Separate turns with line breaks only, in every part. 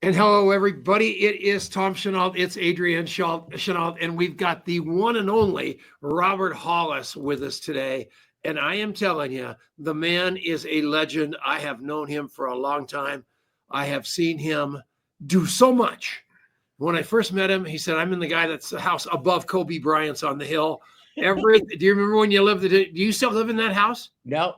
And hello, everybody. It is Tom Chenault. It's Adrian Chenault, and we've got the one and only Robert Hollis with us today. And I am telling you, the man is a legend. I have known him for a long time. I have seen him do so much. When I first met him, he said, "I'm in the guy that's the house above Kobe Bryant's on the hill." Do you remember when you lived? Do you still live in that house?
No.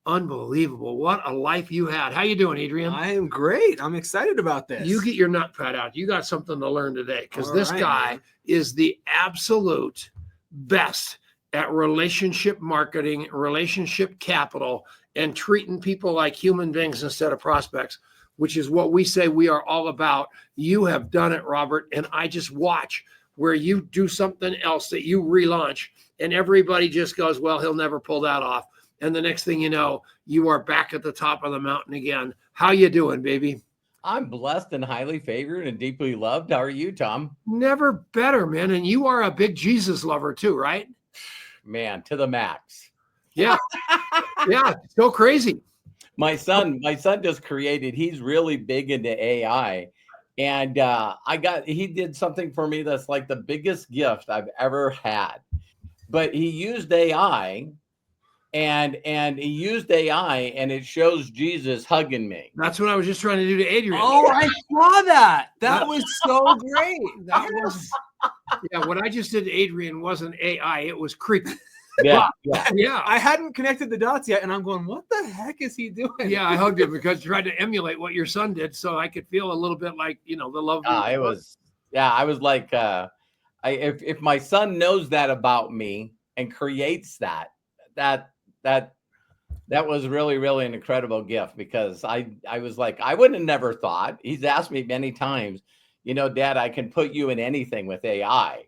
Unbelievable. What a life you had. How you doing, Adrian?
I am great. I'm excited about this.
You get your notepad out. You got something to learn today because this guy is the absolute best at relationship marketing, relationship capital, and treating people like human beings instead of prospects, which is what we say we are all about. You have done it, Robert, and I just watch where you do something else that you relaunch, and everybody just goes, well, he'll never pull that off. And the next thing you know, you are back at the top of the mountain again. How you doing, baby?
I'm blessed and highly favored and deeply loved. How are you, Tom?
Never better, man. And you are a big Jesus lover too, right?
Man, to the max.
Yeah. Yeah. So crazy.
My son just created, he's really big into AI. And he did something for me that's like the biggest gift I've ever had. But he used AI. And he used AI, and it shows Jesus hugging me.
That's what I was just trying to do to Adrian.
Oh, I saw that. That was so great.
Yeah, what I just did to Adrian wasn't AI. It was creepy.
Yeah.
I hadn't connected the dots yet, and I'm going, what the heck is he doing?
Yeah, I hugged him because I tried to emulate what your son did, so I could feel a little bit like, the love.
I was like, if my son knows that about me and creates that was really, really an incredible gift, because I was like, I would have never thought. He's asked me many times, Dad, I can put you in anything with AI.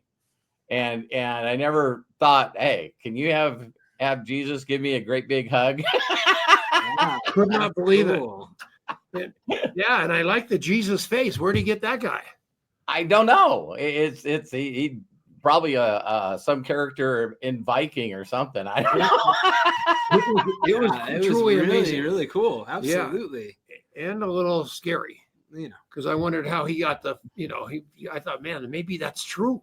And I never thought, hey, can you have Jesus give me a great big hug?
Wow, could not believe it. Yeah, and I like the Jesus face. Where'd he get that guy?
I don't know. He probably some character in Viking or something. I don't know.
It was truly
really
amazing.
Really cool. Absolutely.
Yeah. And a little scary, because I wondered how he got I thought, man, maybe that's true.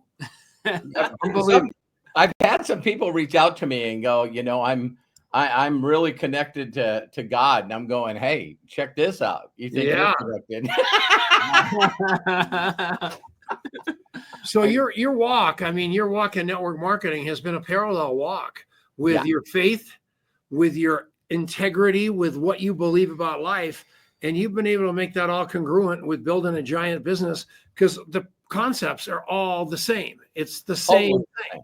I've had some people reach out to me and go, I'm really connected to God, and I'm going, hey, check this out. You think you're connected?
So your walk, your walk in network marketing has been a parallel walk with your faith, with your integrity, with what you believe about life. And you've been able to make that all congruent with building a giant business, because the concepts are all the same. It's the same thing.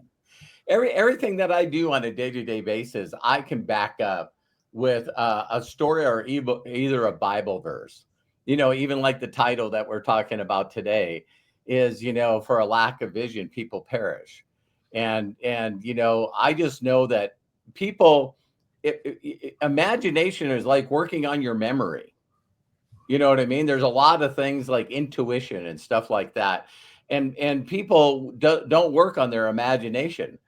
Everything that I do on a day-to-day basis, I can back up with a story or either a Bible verse. Even like the title that we're talking about today is, for a lack of vision, people perish. And I just know that people, imagination is like working on your memory. You know what I mean? There's a lot of things like intuition and stuff like that. And people don't work on their imagination.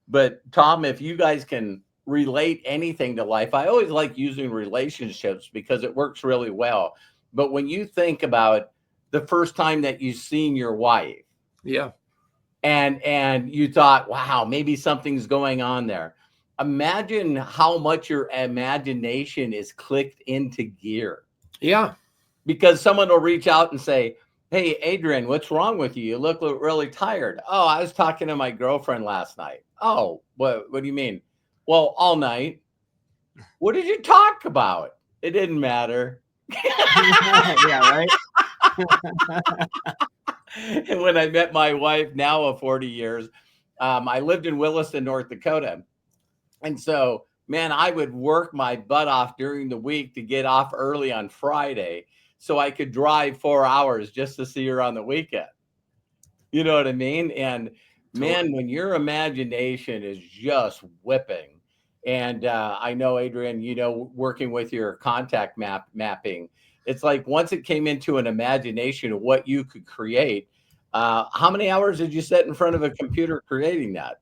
But Tom, if you guys can relate anything to life, I always like using relationships because it works really well. But when you think about the first time that you've seen your wife, and you thought, wow, maybe something's going on there. Imagine how much your imagination is clicked into gear.
Yeah.
Because someone will reach out and say, hey, Adrian, what's wrong with you? You look really tired. Oh, I was talking to my girlfriend last night. Oh, what do you mean? Well, all night. What did you talk about? It didn't matter.
Yeah, right.
And when I met my wife, now of 40 years, I lived in Williston, North Dakota. And so, man, I would work my butt off during the week to get off early on Friday so I could drive 4 hours just to see her on the weekend. You know what I mean? And man, when your imagination is just whipping, and I know, Adrian, working with your contact mapping, it's like once it came into an imagination of what you could create, how many hours did you sit in front of a computer creating that?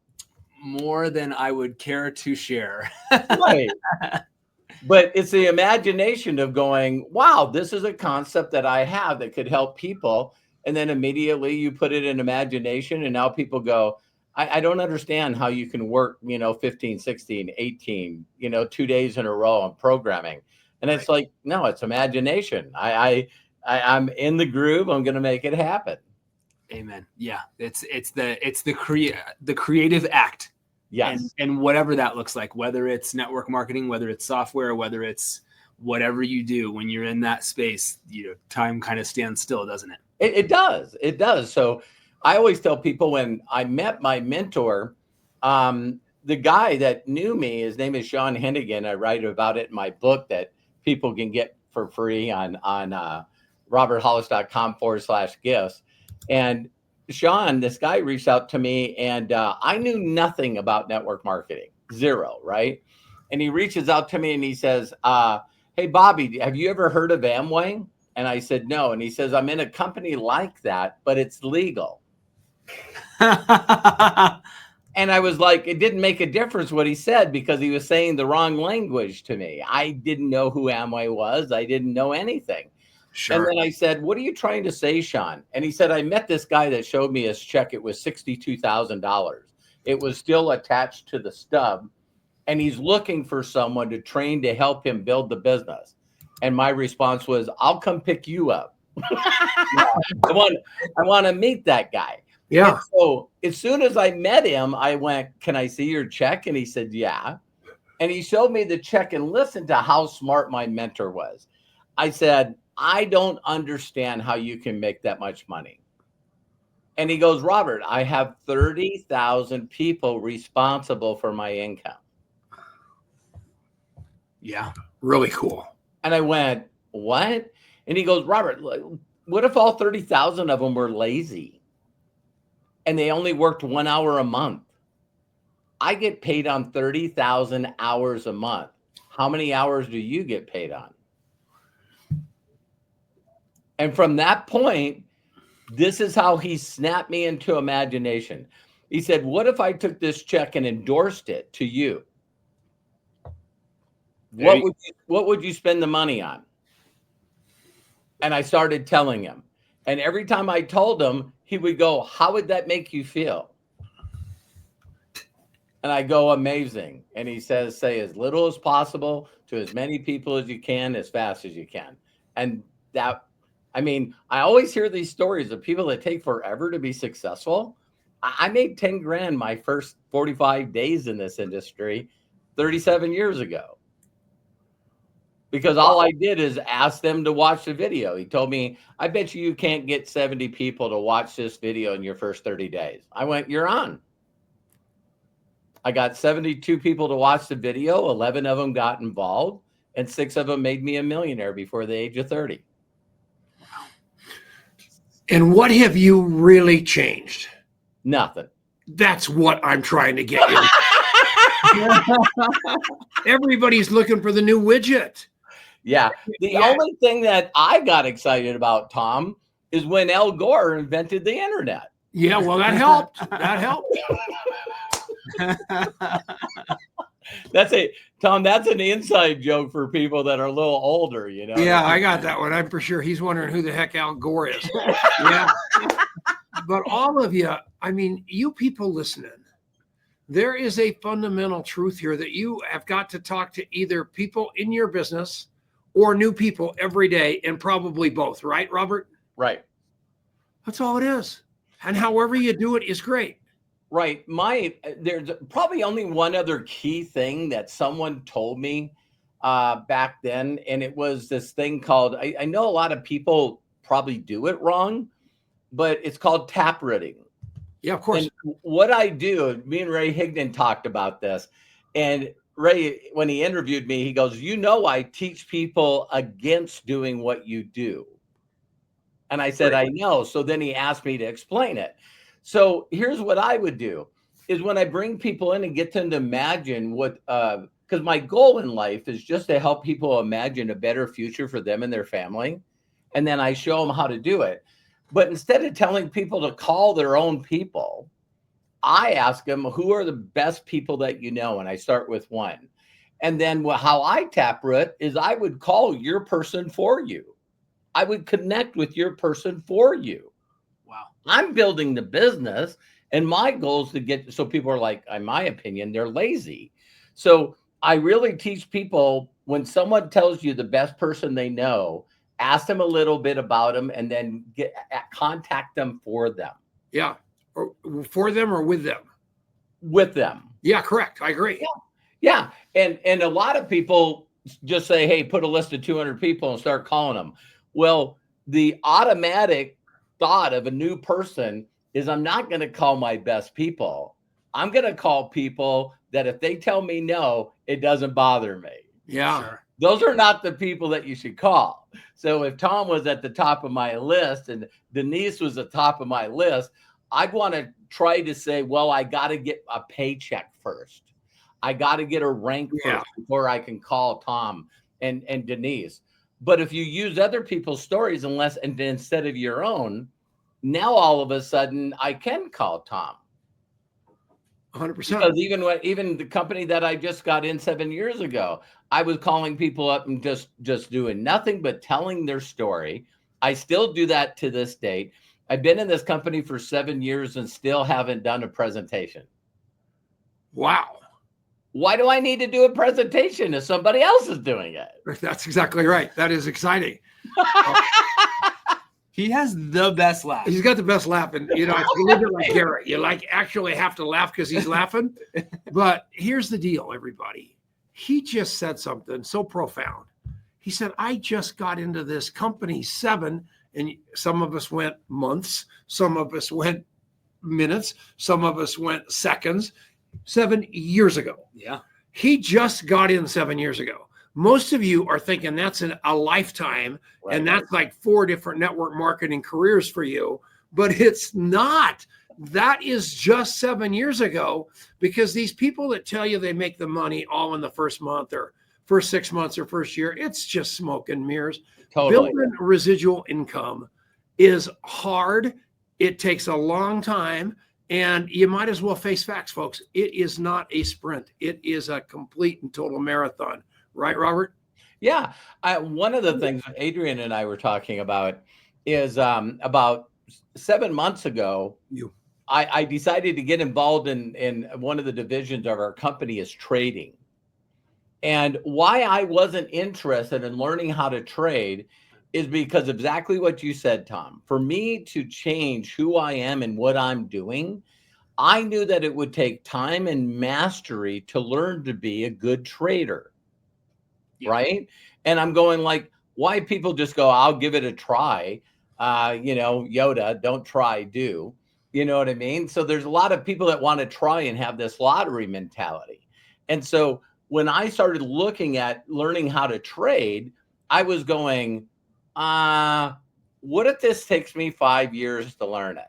More than I would care to share.
Right. But it's the imagination of going, wow, this is a concept that I have that could help people. And then immediately you put it in imagination, and now people go, I don't understand how you can work, 15, 16, 18, 2 days in a row on programming. And it's like, no, it's imagination. I'm in the groove. I'm going to make it happen.
Amen. Yeah. It's the creative act.
Yes.
And whatever that looks like, whether it's network marketing, whether it's software, whether it's whatever you do, when you're in that space, time kind of stands still, doesn't it?
It does. It does. So I always tell people, when I met my mentor, the guy that knew me, his name is Sean Hennigan. I write about it in my book that people can get for free on roberthollis.com/gifts. And Sean, this guy, reached out to me, and I knew nothing about network marketing, zero, right? And he reaches out to me and he says, hey, Bobby, have you ever heard of Amway? And I said, no. And he says, I'm in a company like that, but it's legal. And I was like, it didn't make a difference what he said, because he was saying the wrong language to me. I didn't know who Amway was. I didn't know anything. Sure. And then I said, what are you trying to say, Sean? And he said, I met this guy that showed me his check. It was $62,000. It was still attached to the stub. And he's looking for someone to train to help him build the business. And my response was, I'll come pick you up. I want to meet that guy.
Yeah.
And so as soon as I met him, I went, can I see your check? And he said, yeah. And he showed me the check, and listened to how smart my mentor was. I said, I don't understand how you can make that much money. And he goes, Robert, I have 30,000 people responsible for my income.
Yeah.
Really cool.
And I went, what? And he goes, Robert, what if all 30,000 of them were lazy and they only worked 1 hour a month? I get paid on 30,000 hours a month. How many hours do you get paid on? And from that point, this is how he snapped me into imagination. He said, what if I took this check and endorsed it to you? What would you spend the money on? And I started telling him. And every time I told him, he would go, how would that make you feel? And I go, amazing. And he says, say as little as possible to as many people as you can, as fast as you can. And that, I mean, I always hear these stories of people that take forever to be successful. I made 10 grand my first 45 days in this industry 37 years ago. Because all I did is ask them to watch the video. He told me, I bet you can't get 70 people to watch this video in your first 30 days. I went, you're on. I got 72 people to watch the video. 11 of them got involved, and 6 of them made me a millionaire before the age of 30.
And what have you really changed?
Nothing.
That's what I'm trying to get you. Everybody's looking for the new widget.
Yeah. The only thing that I got excited about, Tom, is when Al Gore invented the internet.
Yeah, well, that helped. That helped.
Tom, that's an inside joke for people that are a little older, you know.
Yeah, I got that one. I'm for sure he's wondering who the heck Al Gore is. Yeah. But all of you, I mean, you people listening, there is a fundamental truth here that you have got to talk to either people in your business or new people every day, and probably both, right, Robert?
Right.
That's all it is. And however you do it is great.
Right. There's probably only one other key thing that someone told me back then, and it was this thing called, I know a lot of people probably do it wrong, but it's called taprooting.
Yeah, of course.
And what I do, me and Ray Higdon talked about this, and Ray, when he interviewed me, he goes, I teach people against doing what you do. And I said, I know. So then he asked me to explain it. So here's what I would do is when I bring people in and get them to imagine what, because my goal in life is just to help people imagine a better future for them and their family. And then I show them how to do it. But instead of telling people to call their own people, I ask them, who are the best people that you know? And I start with one. And then how I taproot is I would call your person for you. I would connect with your person for you.
Wow.
I'm building the business, and my goal is to get, so people are like, in my opinion, they're lazy. So I really teach people, when someone tells you the best person they know, ask them a little bit about them and then contact them for them.
Yeah. Or for them or with them?
With them.
Yeah, correct. I agree.
Yeah. And a lot of people just say, hey, put a list of 200 people and start calling them. Well, the automatic thought of a new person is, I'm not going to call my best people. I'm going to call people that if they tell me no, it doesn't bother me.
Yeah.
Sure.
Those are not the people that you should call. So if Tom was at the top of my list and Denise was at the top of my list, I'd want to try to say, well, I got to get a paycheck first. I got to get a rank first before I can call Tom and Denise. But if you use other people's stories and instead of your own, now all of a sudden I can call Tom.
100%.
Because even the company that I just got in 7 years ago, I was calling people up and just doing nothing but telling their story. I still do that to this date. I've been in this company for 7 years and still haven't done a presentation.
Wow.
Why do I need to do a presentation if somebody else is doing it?
That's exactly right. That is exciting.
He has the best laugh.
He's got the best laugh. And, it's a little bit like Garrett. You actually have to laugh because he's laughing. But here's the deal, everybody. He just said something so profound. He said, I just got into this company 7, and some of us went months. Some of us went minutes. Some of us went seconds. 7 years ago.
Yeah.
He just got in 7 years ago. Most of you are thinking that's a lifetime, right, and that's like 4 different network marketing careers for you, but it's not. That is just 7 years ago, because these people that tell you they make the money all in the first month or first 6 months or first year, it's just smoke and mirrors.
Totally.
Building residual income is hard. It takes a long time. And you might as well face facts, folks. It is not a sprint. It is a complete and total marathon. Right, Robert?
Yeah. One of the things Adrian and I were talking about is about 7 months ago, I decided to get involved in one of the divisions of our company is trading. And why I wasn't interested in learning how to trade is because exactly what you said, Tom. For me to change who I am and what I'm doing, I knew that it would take time and mastery to learn to be a good trader. Yeah. Right. And I'm going like, why people just go, I'll give it a try. Yoda, don't try, do. You know what I mean? So there's a lot of people that want to try and have this lottery mentality. And so when I started looking at learning how to trade, I was going, what if this takes me 5 years to learn it?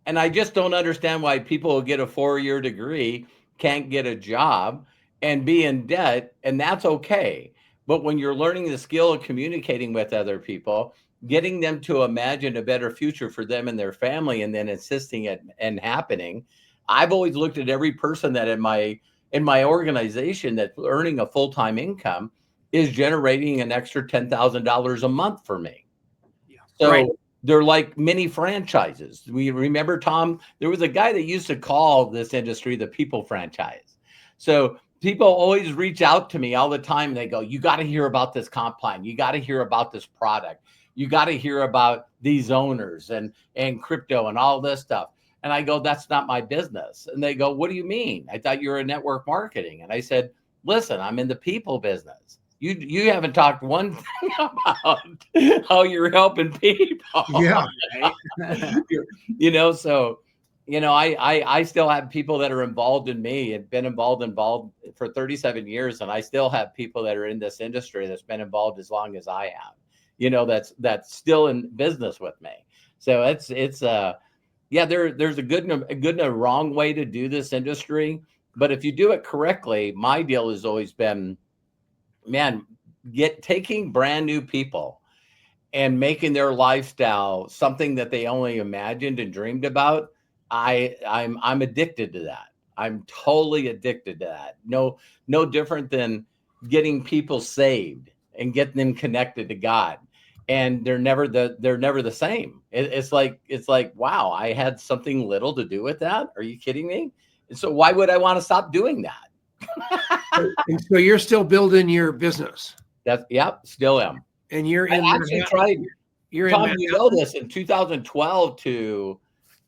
And I just don't understand why people will get a 4-year degree, can't get a job, and be in debt, and that's okay. But when you're learning the skill of communicating with other people, getting them to imagine a better future for them and their family, and then insisting it and happening, I've always looked at every person that in my organization that's earning a full-time income is generating an extra $10,000 a month for me. Yeah. So right. They're like mini franchises. We remember, Tom, there was a guy that used to call this industry the people franchise. So people always reach out to me all the time. And they go, you got to hear about this comp plan. You got to hear about this product. You got to hear about these owners and crypto and all this stuff. And I go, that's not my business. And they go, what do you mean? I thought you were in network marketing. And I said, listen, I'm in the people business. You haven't talked one thing about how you're helping people.
Yeah.
So, I still have people that are involved in me and been involved for 37 years. And I still have people that are in this industry that's been involved as long as I have, that's still in business with me. So there's a good and a wrong way to do this industry. But if you do it correctly, my deal has always been, man, taking brand new people and making their lifestyle something that they only imagined and dreamed about. I'm addicted to that. I'm totally addicted to that. No different than getting people saved and getting them connected to God. And they're never the same. It's like, wow, I had something little to do with that. Are you kidding me? And so why would I want to stop doing that?
And so you're still building your business.
Still am.
And you're in
I actually tried.
You're
Tom,
in
you know this, in 2012 to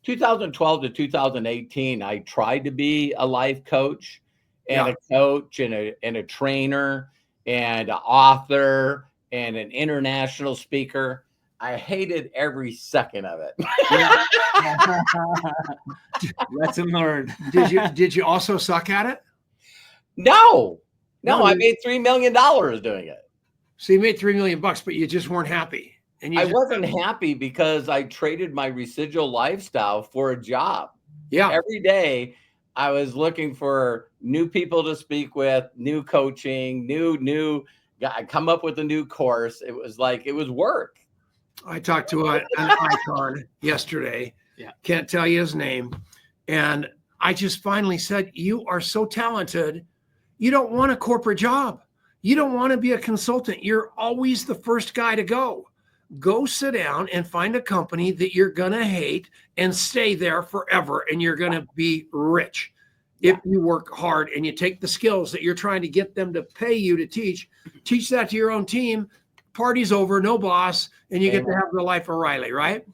2018, I tried to be a life coach and a coach and a trainer and an author and an international speaker. I hated every second of it.
Lesson learned.
Did you also suck at it?
No, I made $3 million doing it.
So you made $3 million, but you just weren't happy. And
I wasn't happy because I traded my residual lifestyle for a job.
Yeah.
Every day I was looking for new people to speak with, new coaching, new I come up with a new course. It was work.
I talked to an icon yesterday.
Yeah.
Can't tell you his name. And I just finally said, you are so talented. You don't want a corporate job. You don't want to be a consultant. You're always the first guy to go. Go sit down and find a company that you're going to hate and stay there forever. And you're going to be rich. If you work hard and you take the skills that you're trying to get them to pay you to teach that to your own team, party's over, no boss, and you get to have the life of Riley, right?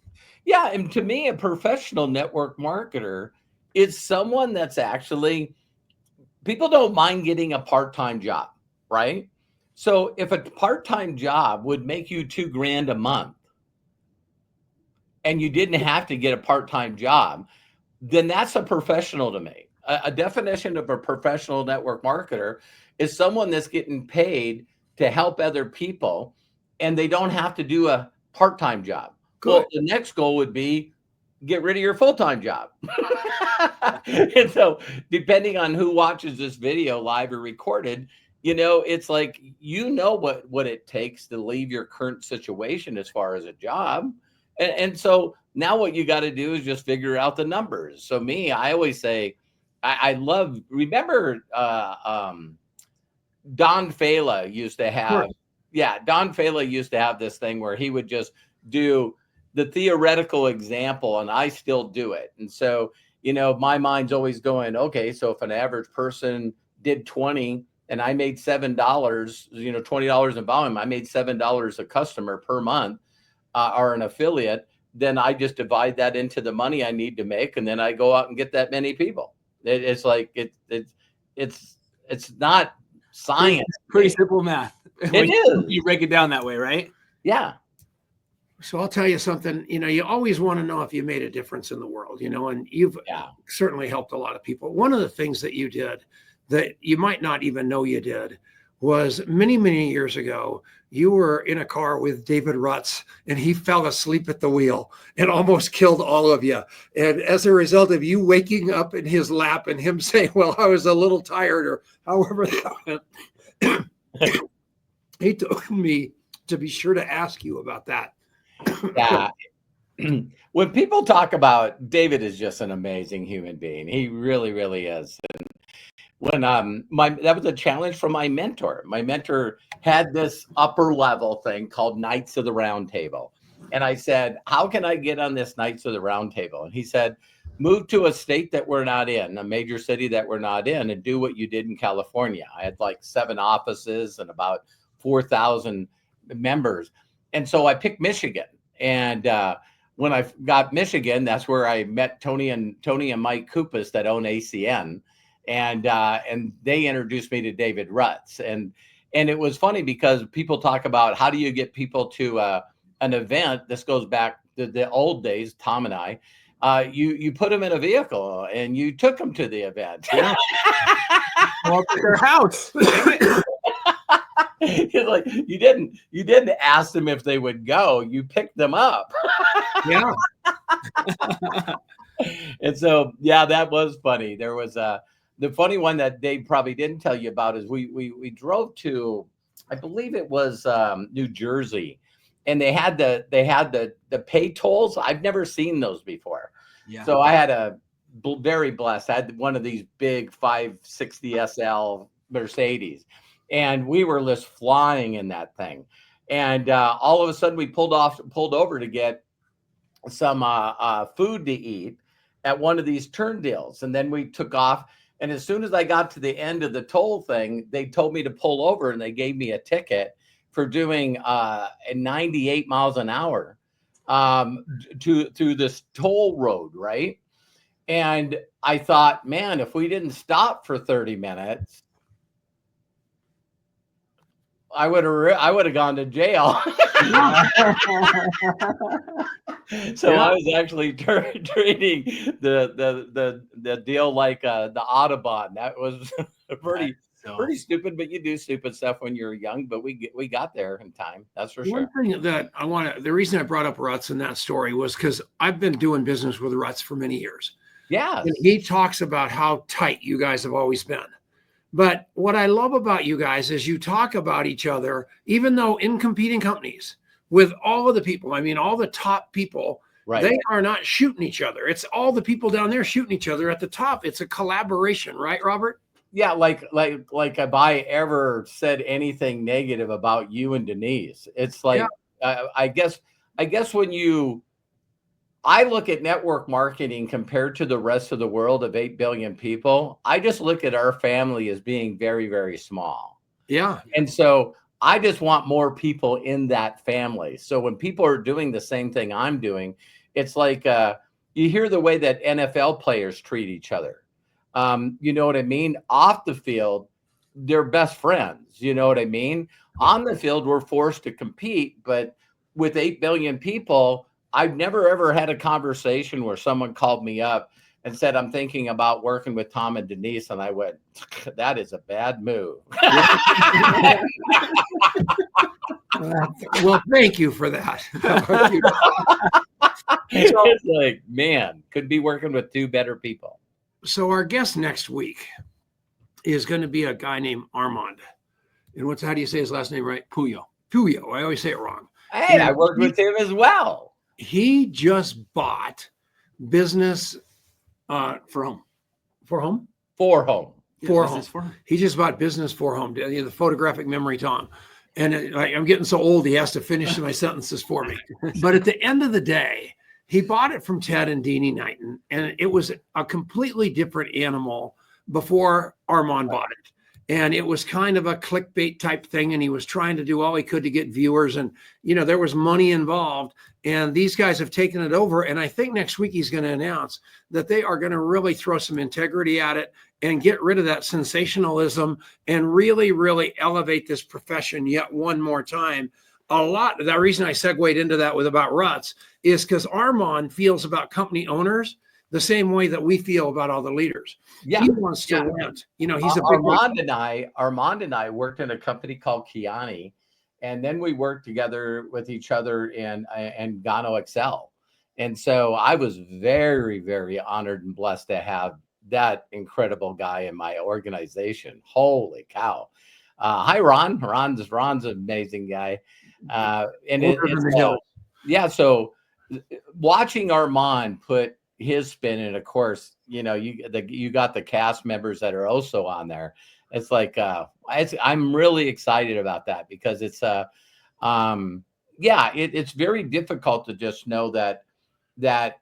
Yeah. And to me, a professional network marketer is someone that's actually, people don't mind getting a part-time job, right? So if a part-time job would make you $2,000 a month and you didn't have to get a part-time job, then that's a professional to me. A definition of a professional network marketer is someone that's getting paid to help other people and they don't have to do a part-time job. Good. Well, the next goal would be get rid of your full-time job. And so depending on who watches this video live or recorded, it's like, what it takes to leave your current situation as far as a job. And so now what you got to do is just figure out the numbers. So I always say, remember Don Fala used to have, Don Fala used to have this thing where he would just do the theoretical example, and I still do it. And so, my mind's always going, okay, so if an average person did 20 and I made $7, $20 in volume, I made $7 a customer per month or an affiliate, then I just divide that into the money I need to make. And then I go out and get that many people. It's like, it's not science.
It's pretty simple math.
It is.
You break it down that way, right?
Yeah.
So I'll tell you something, you always want to know if you made a difference in the world, and you've certainly helped a lot of people. One of the things that you did that you might not even know you did was many, many years ago, you were in a car with David Rutz and he fell asleep at the wheel and almost killed all of you. And as a result of you waking up in his lap and him saying, well, I was a little tired or however that went, he told me to be sure to ask you about that.
Yeah. When people talk about David is just an amazing human being. He really, really is. And when that was a challenge from my mentor. My mentor had this upper level thing called Knights of the Round Table. And I said, how can I get on this Knights of the Round Table? And he said, move to a state that we're not in, a major city that we're not in, and do what you did in California. I had like 7 offices and about 4,000 members. And so I picked Michigan. And when I got Michigan, that's where I met Tony and Mike Kupas that own ACN. And they introduced me to David Rutz. And it was funny because people talk about how do you get people to an event. This goes back to the old days, Tom and I. You put them in a vehicle and you took them to the event.
Yeah. Well, their house.
It's like you didn't ask them if they would go. You picked them up.
Yeah.
And so, that was funny. There was the funny one that Dave probably didn't tell you about is we drove to, I believe it was New Jersey, and they had the pay tolls. I've never seen those before. Yeah. So I had very blessed. I had one of these big 560 SL Mercedes, and we were just flying in that thing. And all of a sudden, we pulled over to get some food to eat at one of these turn deals, and then we took off. And as soon as I got to the end of the toll thing, they told me to pull over, and they gave me a ticket for doing 98 miles an hour to this toll road, right? And I thought, man, if we didn't stop for 30 minutes, I would have gone to jail. So I was actually treating the deal like the Audubon. That was pretty stupid, but you do stupid stuff when you're young. But we got there in time. That's for sure.
One thing that the reason I brought up Ruts in that story was because I've been doing business with Ruts for many years.
Yeah,
and he talks about how tight you guys have always been. But what I love about you guys is you talk about each other, even though in competing companies with all of the people, I mean, all the top people,
right.
They are not shooting each other. It's all the people down there shooting each other at the top. It's a collaboration, right, Robert?
Yeah. Like if I ever said anything negative about you and Denise, it's like, I guess when I look at network marketing compared to the rest of the world of 8 billion people, I just look at our family as being very, very small.
Yeah.
And so I just want more people in that family. So when people are doing the same thing I'm doing, it's like you hear the way that NFL players treat each other. You know what I mean? Off the field, they're best friends. You know what I mean? On the field, we're forced to compete. But with 8 billion people, I've never, ever had a conversation where someone called me up and said, I'm thinking about working with Tom and Denise. And I went, that is a bad move.
Well, thank you for that.
It's like, man, could be working with 2 better people.
So our guest next week is going to be a guy named Armand. And how do you say his last name, right? Puyo. I always say it wrong.
Hey, I worked with him as well.
He just bought business
for home.
For home?
For home.
For home. He just bought business for home. The photographic memory, Tom. And I'm getting so old, he has to finish my sentences for me. But at the end of the day, he bought it from Ted and Deanie Knighton, and it was a completely different animal before Armand bought it. And it was kind of a clickbait type thing. And he was trying to do all he could to get viewers. And, there was money involved. And these guys have taken it over. And I think next week he's going to announce that they are going to really throw some integrity at it and get rid of that sensationalism and really, really elevate this profession yet one more time. The reason I segued into that about Ruts is because Armand feels about company owners the same way that we feel about all the leaders.
Yeah.
He wants to rent. He's a big
Armand and I worked in a company called Kiani, and then we worked together with each other in Gano Excel. And so I was very, very honored and blessed to have that incredible guy in my organization. Holy cow. Hi, Ron. Ron's an amazing guy. So watching Armand put his spin, and of course, you got the cast members that are also on there. It's like I'm really excited about that because it's it's very difficult to just know that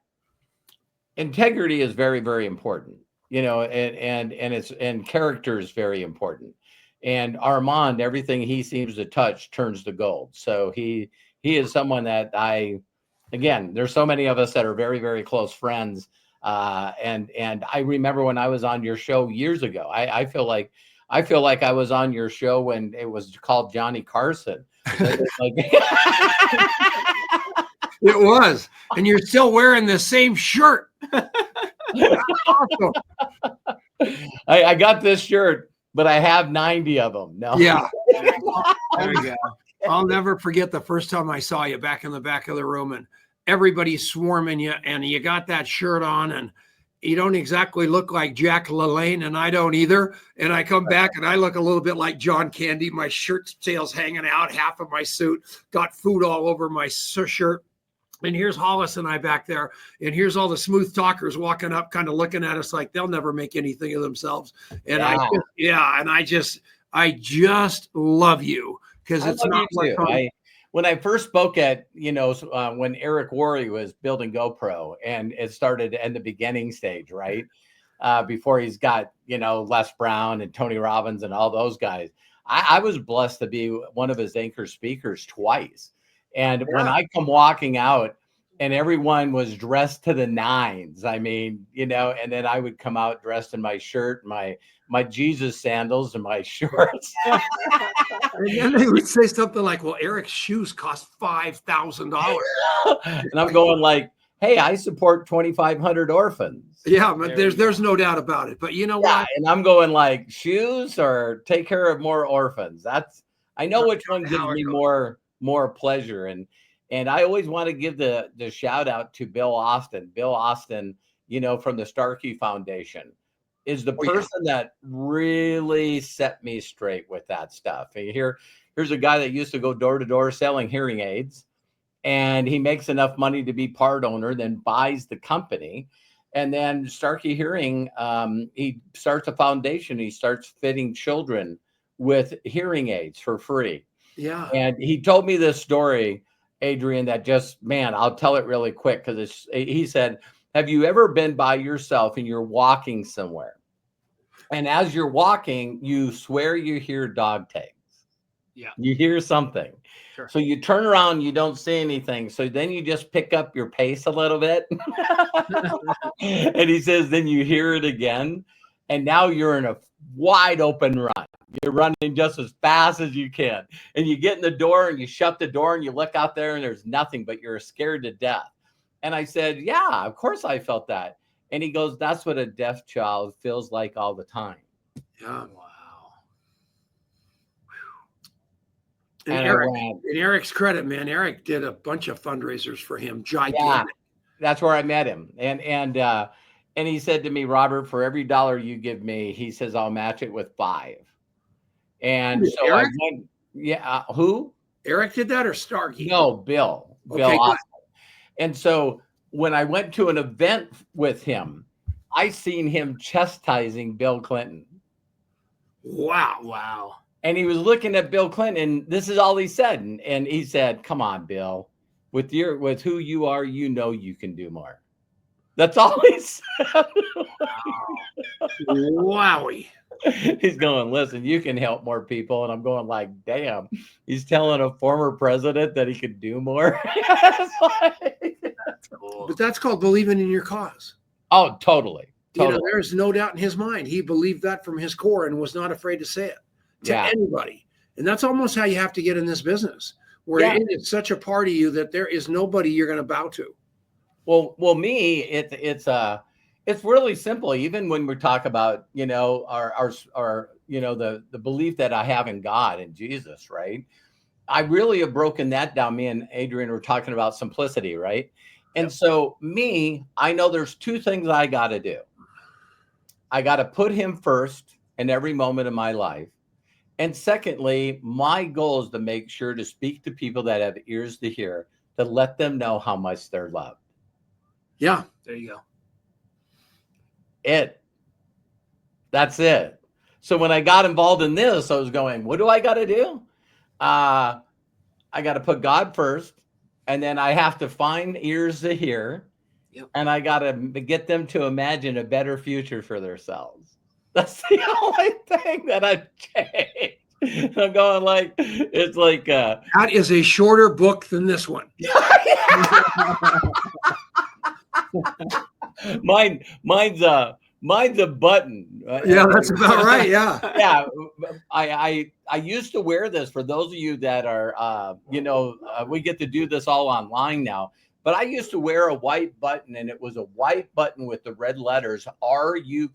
integrity is very, very important, and character is very important. And Armand, everything he seems to touch turns to gold. So he is someone that there's so many of us that are very, very close friends. And I remember when I was on your show years ago, I feel like I was on your show when it was called Johnny Carson.
It was. And you're still wearing the same shirt. Awesome.
I got this shirt, but I have 90 of them. No.
Yeah. There you go. I'll never forget the first time I saw you back in the back of the room and everybody's swarming you and you got that shirt on and you don't exactly look like Jack LaLanne and I don't either. And I come back and I look a little bit like John Candy. My shirt tail's hanging out, half of my suit, got food all over my shirt. And here's Hollis and I back there, and here's all the smooth talkers walking up, kind of looking at us like they'll never make anything of themselves. And I just love you because
I
it's
love
not
you too. When I first spoke at, when Eric Worre was building GoPro, and it started in the beginning stage, right? Before he's got, Les Brown and Tony Robbins and all those guys. I was blessed to be one of his anchor speakers twice. And when I come walking out and everyone was dressed to the nines, I mean, and then I would come out dressed in my shirt, my Jesus sandals and my shorts.
And then they would say something like, well, Eric's shoes cost $5,000.
And I'm going like, hey, I support 2,500 orphans.
Yeah, but there's no doubt about it. But you know what?
And I'm going like, shoes or take care of more orphans. I know which one gives me more pleasure. And I always want to give the shout out to Bill Austin. Bill Austin, from the Starkey Foundation, is the person that really set me straight with that stuff. And here's a guy that used to go door to door selling hearing aids, and he makes enough money to be part owner, then buys the company. And then Starkey Hearing, he starts a foundation. He starts fitting children with hearing aids for free.
Yeah.
And he told me this story, Adrian, that just, man, I'll tell it really quick because he said, have you ever been by yourself and you're walking somewhere? And as you're walking, you swear you hear dog tags.
Yeah.
You hear something.
Sure.
So you turn around, you don't see anything. So then you just pick up your pace a little bit. And he says, then you hear it again. And now you're in a wide open run. You're running just as fast as you can. And you get in the door and you shut the door and you look out there and there's nothing, but you're scared to death. And I said, yeah, of course I felt that. And he goes, that's what a deaf child feels like all the time.
Yeah.
Wow.
And Eric's credit, man, Eric did a bunch of fundraisers for him. Gigantic.
Yeah, that's where I met him. And he said to me, Robert, for every $1 you give me, he says, I'll match it with 5. And so
Eric?
I went, who?
Eric did that or Starkey?
No, Bill.
Okay,
Bill
good.
Austin. And so when I went to an event with him, I seen him chastising Bill Clinton.
Wow.
And he was looking at Bill Clinton, and this is all he said. And he said, come on, Bill, with who you are, you can do more. That's all he said.
Wowie.
He's going, listen, you can help more people. And I'm going like, damn, he's telling a former president that he could do more.
That's cool.
But that's called believing in your cause.
Oh, totally.
There's no doubt in his mind. He believed that from his core and was not afraid to say it to anybody. And that's almost how you have to get in this business, where it is such a part of you that there is nobody you're going to bow to.
Well, me, it's really simple. Even when we talk about, our the belief that I have in God and Jesus, right? I really have broken that down. Me and Adrian were talking about simplicity, right? And so I know there's 2 things I got to do. I got to put him first in every moment of my life. And secondly, my goal is to make sure to speak to people that have ears to hear, to let them know how much they're loved.
Yeah.
There you go.
That's it. So when I got involved in this, I was going, what do I got to do? I got to put God first, and then I have to find ears to hear, and I got to get them to imagine a better future for themselves. That's the only thing that I've changed. I'm going like, it's like
that is a shorter book than this one.
Mine's a button.
Yeah, that's about right. Yeah.
Yeah. I used to wear this for those of you that are, we get to do this all online now, but I used to wear a white button, and it was a white button with the red letters, "RU?"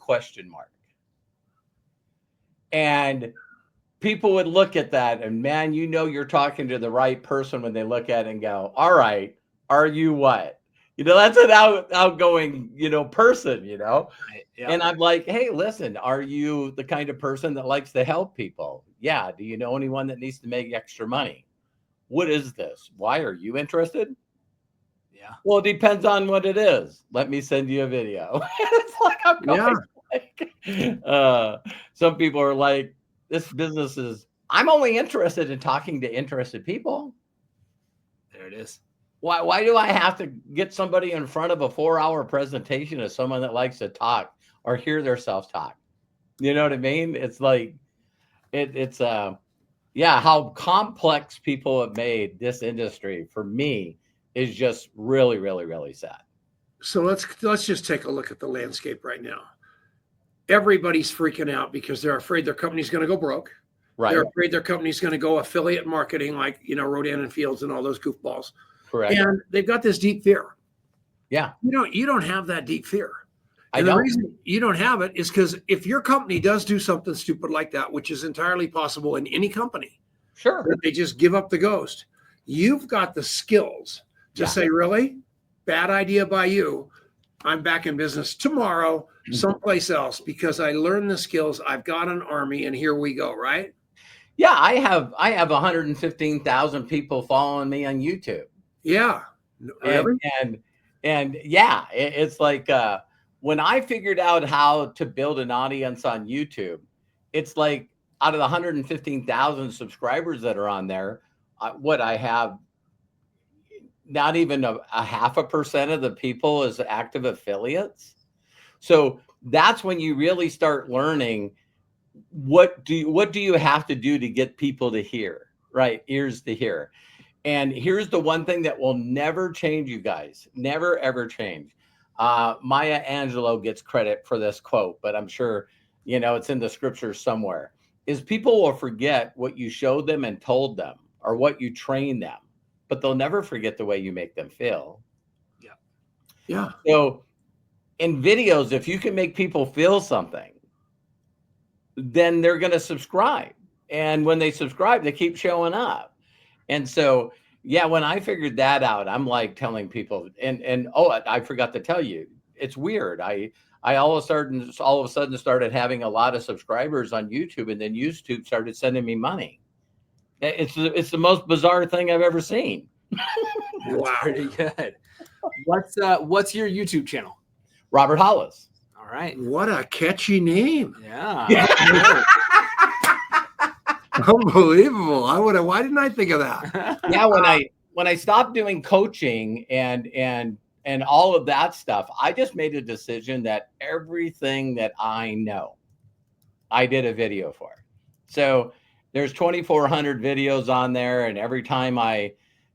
And people would look at that and, man, you're talking to the right person when they look at it and go, all right, are you what? That's an outgoing, person,
Yeah.
And I'm like, hey, listen, are you the kind of person that likes to help people? Yeah. Do you know anyone that needs to make extra money? What is this? Why are you interested?
Yeah.
Well, it depends on what it is. Let me send you a video. It's like I'm going. Some people are like, this business is. I'm only interested in talking to interested people.
There it is.
Why do I have to get somebody in front of a 4-hour presentation of someone that likes to talk or hear themselves talk? You know what I mean? It's like how complex people have made this industry for me is just really, really, really sad.
So let's just take a look at the landscape right now. Everybody's freaking out because they're afraid their company's going to go broke.
Right.
They're afraid their company's going to go affiliate marketing, like Rodan and Fields and all those goofballs.
Correct.
And they've got this deep fear.
Yeah.
You don't have that deep fear.
I
And
don't.
the reason you don't have it is because if your company does do something stupid like that, which is entirely possible in any company,
Sure.
that they just give up the ghost, you've got the skills to say, really? Bad idea by you. I'm back in business tomorrow, someplace else, because I learned the skills. I've got an army, and here we go, right?
Yeah, I have 115,000 people following me on YouTube.
Yeah.
Really? And yeah, it's like when I figured out how to build an audience on YouTube, it's like out of the 115,000 subscribers that are on there, I have not even a 0.5% of the people as active affiliates. So that's when you really start learning what do you have to do to get people to hear, right? Ears to hear. And here's the one thing that will never change, you guys, never, ever change. Maya Angelou gets credit for this quote, but I'm sure, it's in the scriptures somewhere, is people will forget what you showed them and told them or what you trained them, but they'll never forget the way you make them feel.
Yeah.
Yeah.
So in videos, if you can make people feel something, then they're going to subscribe. And when they subscribe, they keep showing up. And so, yeah, when I figured that out, I'm like telling people, and I forgot to tell you, it's weird. I all of a sudden started having a lot of subscribers on YouTube, and then YouTube started sending me money. It's the most bizarre thing I've ever seen.
Wow. Pretty good. What's your YouTube channel?
Robert Hollis.
All right.
What a catchy name.
Yeah.
Unbelievable. Why didn't I think of that?
Yeah, when I stopped doing coaching and all of that stuff, I just made a decision that everything that I know, I did a video for. So there's 2,400 videos on there, and every time I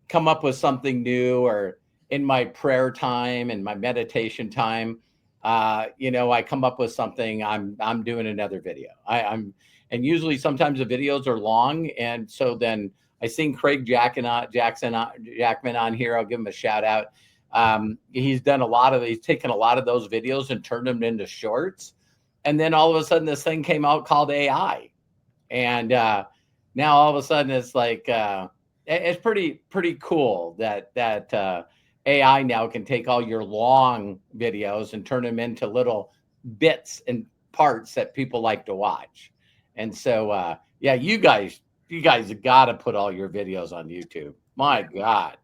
come up with something new, or in my prayer time and my meditation time, I come up with something, I'm doing another video. And usually sometimes the videos are long. And so then I seen Craig Jackman on here. I'll give him a shout out. He's taken a lot of those videos and turned them into shorts. And then all of a sudden this thing came out called AI. And now all of a sudden it's like, it's pretty cool that AI now can take all your long videos and turn them into little bits and parts that people like to watch. And so, you guys have got to put all your videos on YouTube. My God.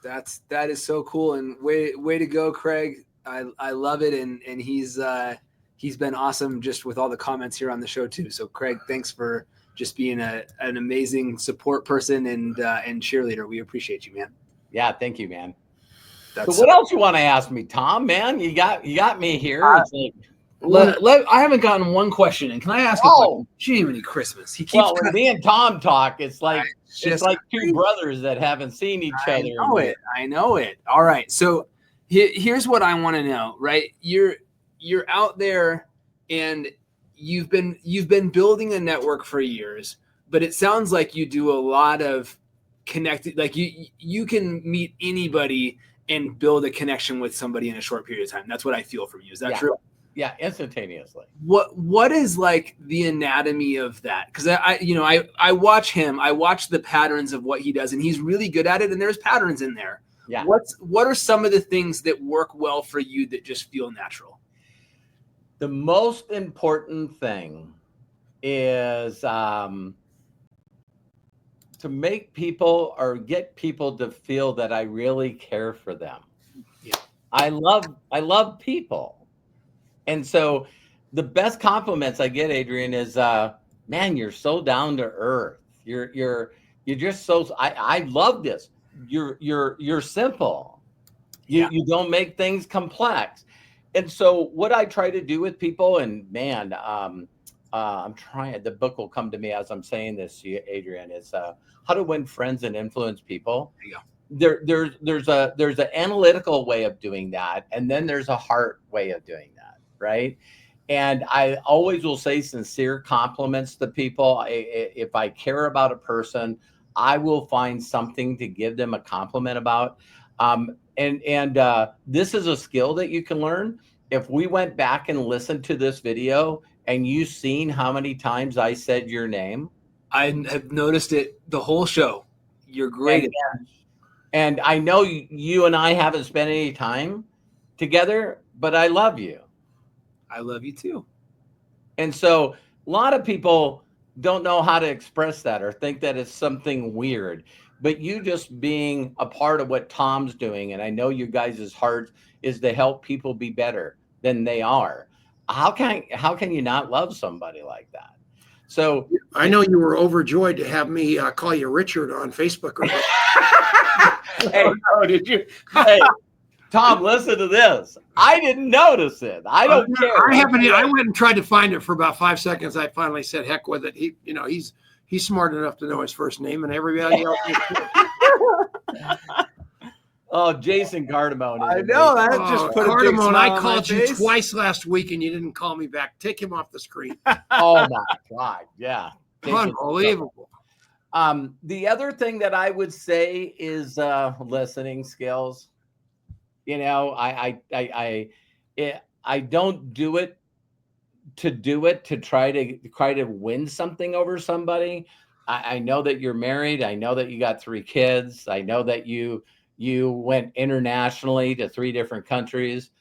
That is so cool, and way to go, Craig. I love it. And he's been awesome just with all the comments here on the show too. So Craig, thanks for just being an amazing support person and cheerleader. We appreciate you, man.
Yeah. Thank you, man. So what else you want to ask me, Tom, man? You got me here. It's like,
I haven't gotten one question, and can I ask?
Oh,
Jiminy Christmas! He keeps.
Well, when me and Tom talk, it's like
crazy.
Two brothers that haven't seen each other.
I know it. All right, so here's what I want to know. Right, you're out there, and you've been building a network for years, but it sounds like you do a lot of connected. Like you can meet anybody and build a connection with somebody in a short period of time. That's what I feel from you. Is that true?
Yeah, instantaneously.
What is like the anatomy of that? Because I watch him. I watch the patterns of what he does, and he's really good at it. And there's patterns in there.
Yeah.
What are some of the things that work well for you that just feel natural?
The most important thing is to make people or get people to feel that I really care for them. I love people. And so the best compliments I get, Adrian, is man, you're so down to earth. You're just so I love this. You're simple. You don't make things complex. And so what I try to do with people, and man, I'm trying, the book will come to me as I'm saying this to you, Adrian, is How to Win Friends and Influence People.
There you go.
There's an analytical way of doing that, and then there's a heart way of doing that, right? And I always will say sincere compliments to people. If I care about a person, I will find something to give them a compliment about. And this is a skill that you can learn. If we went back and listened to this video and you seen how many times I said your name,
I have noticed it the whole show. You're great.
And I know you and I haven't spent any time together, but I love you.
I love you too.
And so a lot of people don't know how to express that or think that it's something weird. But you just being a part of what Tom's doing, and I know you guys' heart is to help people be better than they are. How can you not love somebody like that? So
I know you were overjoyed to have me call you Richard on Facebook.
Hey, oh, did you? Hey, Tom, listen to this. I didn't notice it. I don't care.
I went and tried to find it for about 5 seconds. I finally said, "Heck with it." He's smart enough to know his first name, and everybody else is too.
Oh, Jason Cardamone.
I know that just put a big smile
I
on
called
my
you
face.
twice last week, and you didn't call me back. Take him off the screen.
Oh my God! Yeah,
Unbelievable.
The other thing that I would say is listening skills. You know, I don't do it to try to win something over somebody. I know that you're married. I know that you got 3 kids. I know that you went internationally to 3 different countries.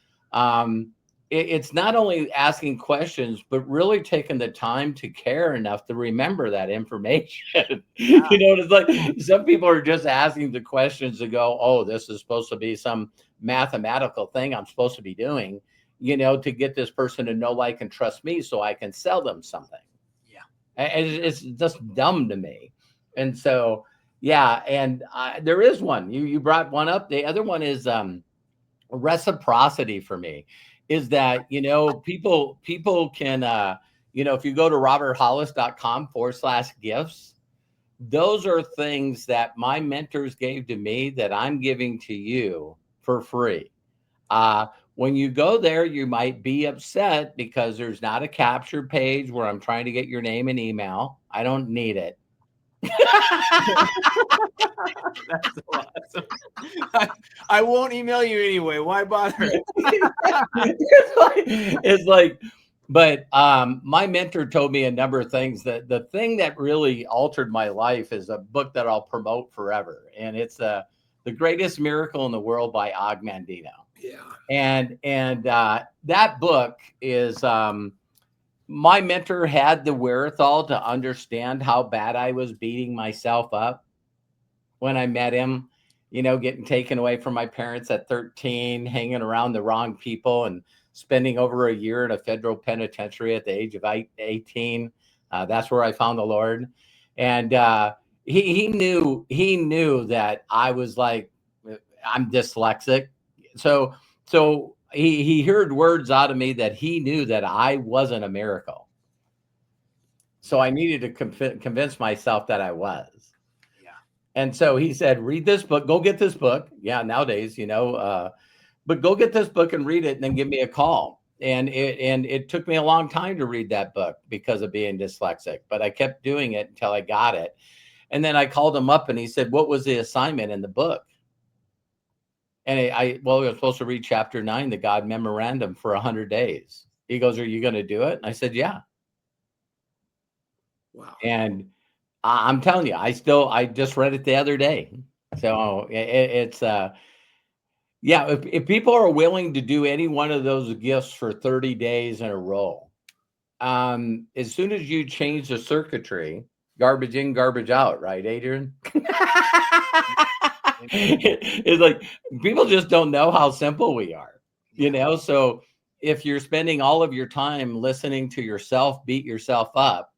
It's not only asking questions, but really taking the time to care enough to remember that information.
Yeah.
You know, it's like some people are just asking the questions to go, oh, this is supposed to be some mathematical thing I'm supposed to be doing, you know, to get this person to know, like, and trust me so I can sell them something.
Yeah.
And it's just dumb to me. And so, yeah. And there is one, you brought one up. The other one is reciprocity for me. Is that, you know, people can, you know, if you go to roberthollis.com/gifts, those are things that my mentors gave to me that I'm giving to you for free. When you go there, you might be upset because there's not a capture page where I'm trying to get your name and email. I don't need it.
That's awesome. I won't email you anyway. Why bother?
It's like, but my mentor told me a number of things. That the thing that really altered my life is a book that I'll promote forever, and it's The Greatest Miracle in the World by Og Mandino.
Yeah.
And that book is my mentor had the wherewithal to understand how bad I was beating myself up when I met him, you know, getting taken away from my parents at 13, hanging around the wrong people, and spending over a year in a federal penitentiary at the age of 18. That's where I found the Lord. And he knew that I was like, I'm dyslexic. So he heard words out of me that he knew that I wasn't a miracle. So I needed to convince myself that I was.
Yeah.
And so he said, read this book, go get this book. Yeah, nowadays, you know, but go get this book and read it and then give me a call. And it took me a long time to read that book because of being dyslexic, but I kept doing it until I got it. And then I called him up and he said, what was the assignment in the book? And we were supposed to read chapter 9, the God Memorandum, for 100 days. He goes, are you going to do it? And I said, yeah.
Wow.
And I'm telling you, I just read it the other day. So it's yeah, if people are willing to do any one of those gifts for 30 days in a row, as soon as you change the circuitry, garbage in, garbage out, right, Adrian? It's like people just don't know how simple we are, So if you're spending all of your time listening to yourself beat yourself up,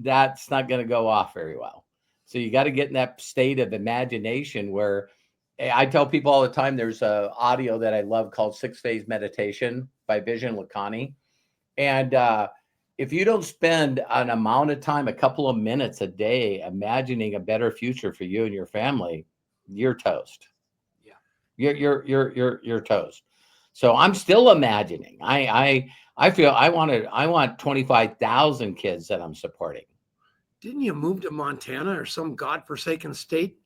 that's not going to go off very well. So you got to get in that state of imagination where I tell people all the time, there's a audio that I love called 6-Phase Meditation by Vision Lakhani. And if you don't spend an amount of time, a couple of minutes a day, imagining a better future for you and your family, you're toast. Yeah, you're toast. So I'm still imagining. I feel I want 25,000 kids that I'm supporting.
Didn't you move to Montana or some godforsaken state?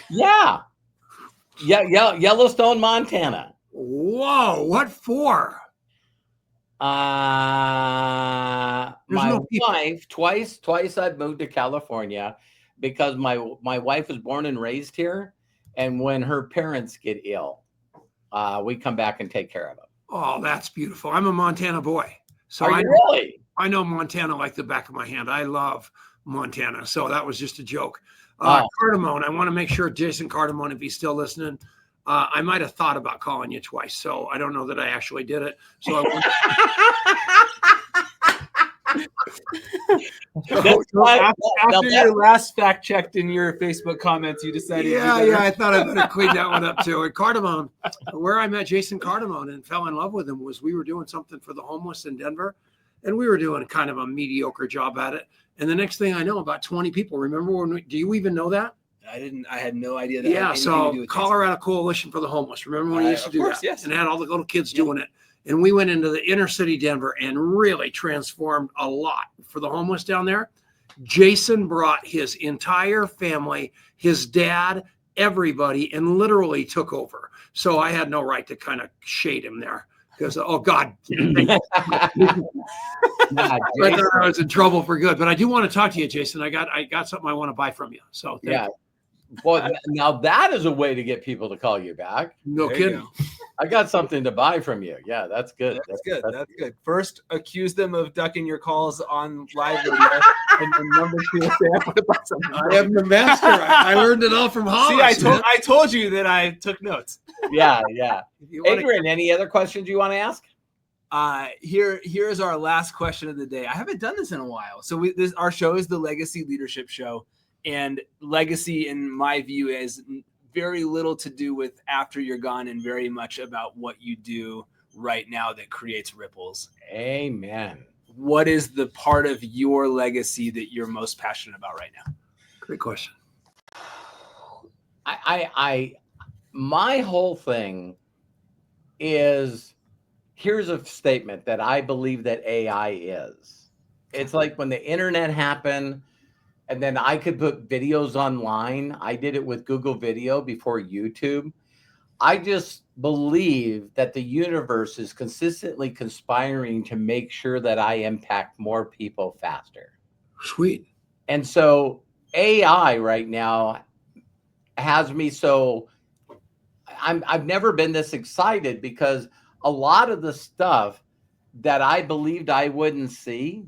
Yeah. Yellowstone, Montana.
Whoa, what for?
My wife, twice I've moved to California because my wife was born and raised here. And when her parents get ill, we come back and take care of them.
Oh, that's beautiful. I'm a Montana boy. So
really?
I know Montana like the back of my hand. I love Montana. So that was just a joke. Cardamone, I want to make sure Jason Cardamone, if he's still listening, I might have thought about calling you twice. So I don't know that I actually did it. So
after your last fact checked in your Facebook comments, you decided.
Yeah, I thought I better clean that one up too. And Cardamone, where I met Jason Cardamone and fell in love with him was we were doing something for the homeless in Denver, and we were doing kind of a mediocre job at it. And the next thing I know, about 20 people. Remember when? Do you even know that?
I didn't. I had no idea that.
Yeah, so Colorado Coalition for the Homeless. Remember when we used to do that?
Yes.
And had all the little kids doing it. And we went into the inner city Denver and really transformed a lot for the homeless down there. Jason brought his entire family, his dad, everybody, and literally took over. So I had no right to kind of shade him there because, oh God. I thought I was in trouble for good. But I do want to talk to you, Jason. I got something I want to buy from you. So
yeah. Well, now that is a way to get people to call you back.
No kidding.
I got something to buy from you. Yeah, that's good.
That's good. First, accuse them of ducking your calls on live video, and then number two, say I want to buy something.
I am the master. I learned it all from Hollis.
See, I told you that I took notes.
Yeah. Adrian, any other questions you want to ask?
Here's our last question of the day. I haven't done this in a while. So our show is the Legacy Leadership Show. And legacy, in my view, has very little to do with after you're gone and very much about what you do right now that creates ripples.
Amen.
What is the part of your legacy that you're most passionate about right now?
Great question.
My whole thing is, here's a statement that I believe that AI is. It's like when the internet happened, and then I could put videos online. I did it with Google Video before YouTube. I just believe that the universe is consistently conspiring to make sure that I impact more people faster.
Sweet.
And so AI right now has me so I've never been this excited because a lot of the stuff that I believed I wouldn't see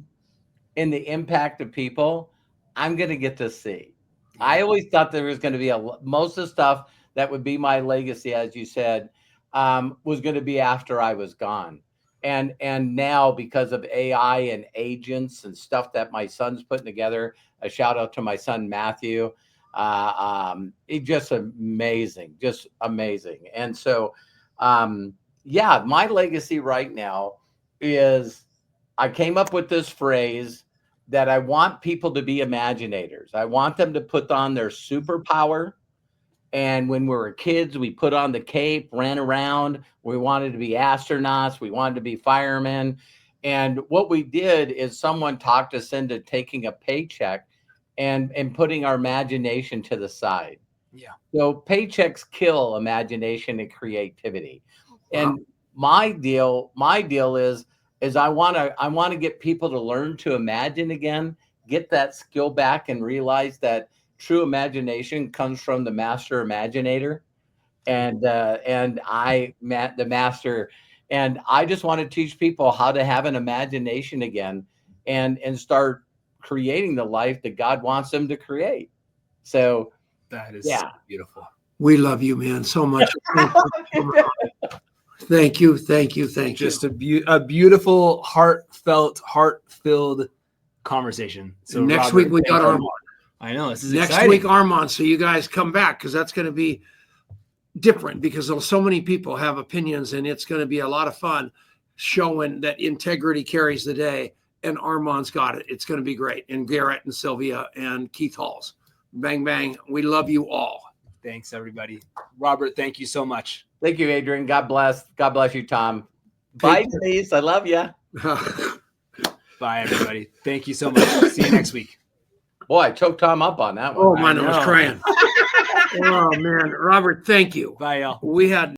in the impact of people, I'm going to get to see. I always thought there was going to be most of the stuff that would be my legacy, as you said, was going to be after I was gone. And now, because of AI and agents and stuff that my son's putting together, a shout out to my son, Matthew. It's just amazing. And so, my legacy right now is I came up with this phrase that I want people to be imaginators. I want them to put on their superpower. And when we were kids, we put on the cape, ran around. We wanted to be astronauts. We wanted to be firemen. And what we did is someone talked us into taking a paycheck and putting our imagination to the side.
Yeah.
So paychecks kill imagination and creativity. Wow. And my deal is I want to get people to learn to imagine again, get that skill back, and realize that true imagination comes from the master imaginator, and the master. And I just want to teach people how to have an imagination again, and start creating the life that God wants them to create. So
That is
Yeah.
beautiful.
We love you, man, so much. Thank you.
Just a beautiful, heart-filled conversation. So
And next
Robert,
week we
thank
got
you.
Armand.
I know this is
Next
exciting.
week Armand, so you guys come back because that's going to be different because so many people have opinions and it's going to be a lot of fun showing that integrity carries the day and Armand's got it. It's going to be great. And Garrett and Sylvia and Keith Halls. Bang, bang. We love you all.
Thanks, everybody. Robert, thank you so much.
Thank you, Adrian. God bless. God bless you, Tom. Bye, Denise. I love you.
Bye, everybody. Thank you so much. See you next week.
Boy, I choked Tom up on that one.
Oh, man, I was
know.
crying. Oh, man. Robert, thank you.
Bye, y'all.
We had